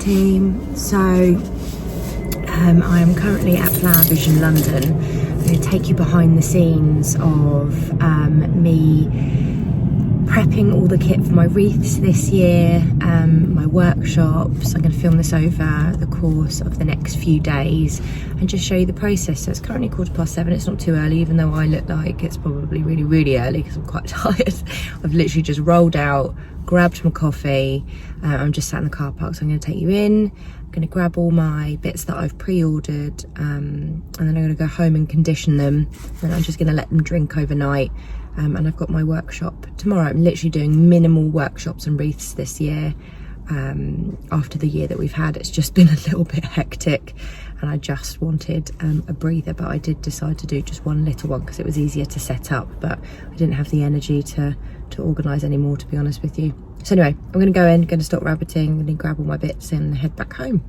team. So I am currently at Flower Vision London. I'm going to take you behind the scenes of me prepping all the kit for my wreaths this year, my workshops. I'm going to film this over the course of the next few days and just show you the process. So it's currently 7:15. It's not too early, even though I look like it's probably really, really early because I'm quite tired. I've literally just rolled out, grabbed my coffee. I'm just sat in the car park, so I'm going to take you in. I'm going to grab all my bits that I've pre-ordered, and then I'm going to go home and condition them. And I'm just going to let them drink overnight. And I've got my workshop tomorrow. I'm literally doing minimal workshops and wreaths this year. After the year that we've had, it's just been a little bit hectic, and I just wanted a breather, but I did decide to do just one little one because it was easier to set up, but I didn't have the energy to organise any more, to be honest with you. So anyway, I'm going to go in, going to stop rabbiting, going to grab all my bits and head back home.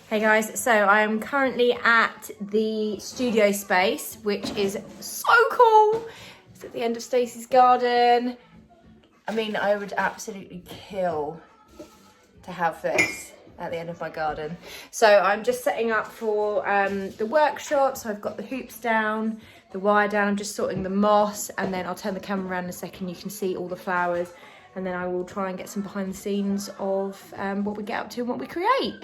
Hey guys, so I am currently at the studio space, which is so cool. It's at the end of Stacey's garden. I mean, I would absolutely kill to have this at the end of my garden. So I'm just setting up for the workshop. So I've got the hoops down, the wire down, I'm just sorting the moss, and then I'll turn the camera around in a second. You can see all the flowers, and then I will try and get some behind the scenes of what we get up to and what we create.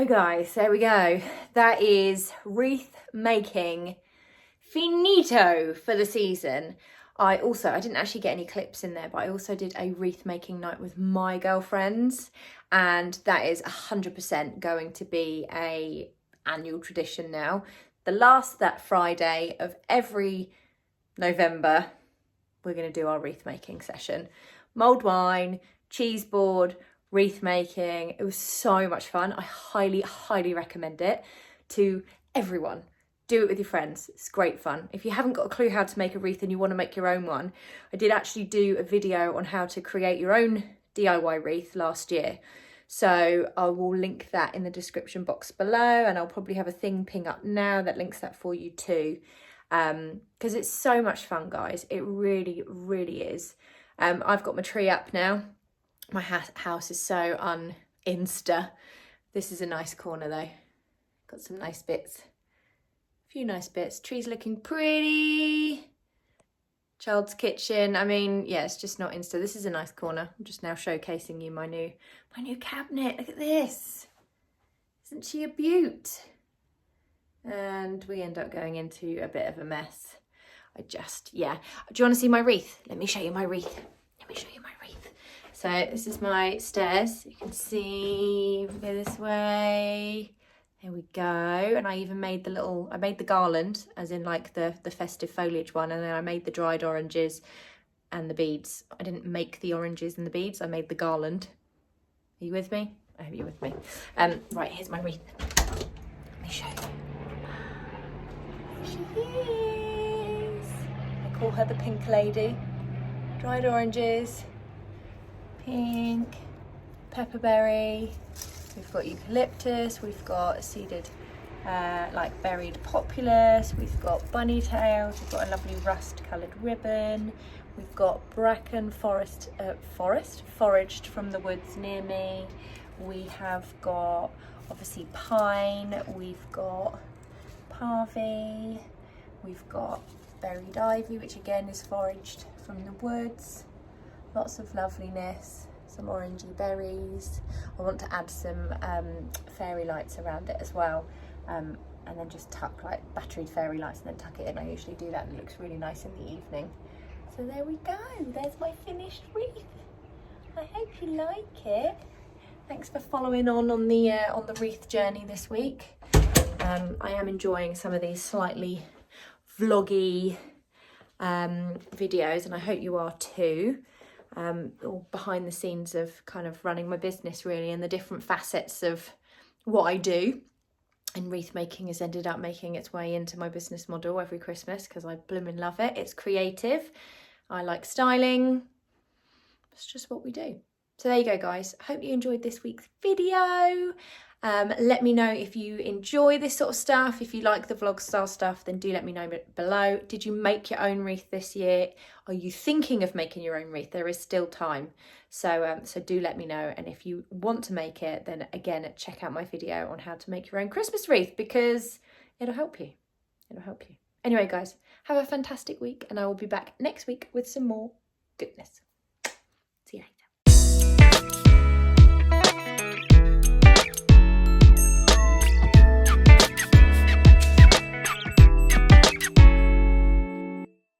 Guys, there we go. That is wreath making finito for the season. I didn't actually get any clips in there, but I also did a wreath making night with my girlfriends, and that is 100% going to be a annual tradition now. That Friday of every November, we're going to do our wreath making session. Mulled wine, cheese board, wreath making. It was so much fun. I highly recommend it to everyone. Do it with your friends. It's great fun. If you haven't got a clue how to make a wreath and you want to make your own one, I did actually do a video on how to create your own DIY wreath last year. So I will link that in the description box below, and I'll probably have a thing ping up now that links that for you too. Because it's so much fun, guys. It really is. I've got my tree up now. My house is so Insta. This is a nice corner though. Got some nice bits. A few nice bits. Trees looking pretty. Child's kitchen. I mean, yeah, it's just not Insta. This is a nice corner. I'm just now showcasing you my new cabinet. Look at this. Isn't she a beaut? And we end up going into a bit of a mess. Yeah. Do you want to see my wreath? Let me show you my wreath. So this is my stairs. You can see, go this way. There we go. And I even made I made the garland, as in like the festive foliage one. And then I made the dried oranges and the beads. I didn't make the oranges and the beads. I made the garland. Are you with me? I hope you're with me. Right, here's my wreath. Let me show you. She is. I call her the pink lady. Dried oranges, pink, pepperberry. We've got eucalyptus. We've got seeded, like berried populus. We've got bunny tails. We've got a lovely rust-coloured ribbon. We've got bracken foraged from the woods near me. We have got obviously pine. We've got parsley. We've got berried ivy, which again is foraged from the woods. Lots of loveliness. Some orangey berries. I want to add some fairy lights around it as well, and then just tuck like batteried fairy lights and then tuck it in. I usually do that and it looks really nice in the evening. So there we go. There's my finished wreath. I hope you like it. Thanks for following on the wreath journey this week. I am enjoying some of these slightly vloggy videos, and I hope you are too. All behind the scenes of kind of running my business really, and the different facets of what I do. And wreath making has ended up making its way into my business model every Christmas because I blooming love it. It's creative. I like styling. It's just what we do. So there you go, guys. I hope you enjoyed this week's video. Let me know if you enjoy this sort of stuff. If you like the vlog style stuff, then do let me know below. Did you make your own wreath this year? Are you thinking of making your own wreath? There is still time. So do let me know. And if you want to make it, then again, check out my video on how to make your own Christmas wreath because it'll help you. It'll help you. Anyway, guys, have a fantastic week and I will be back next week with some more goodness. See you later.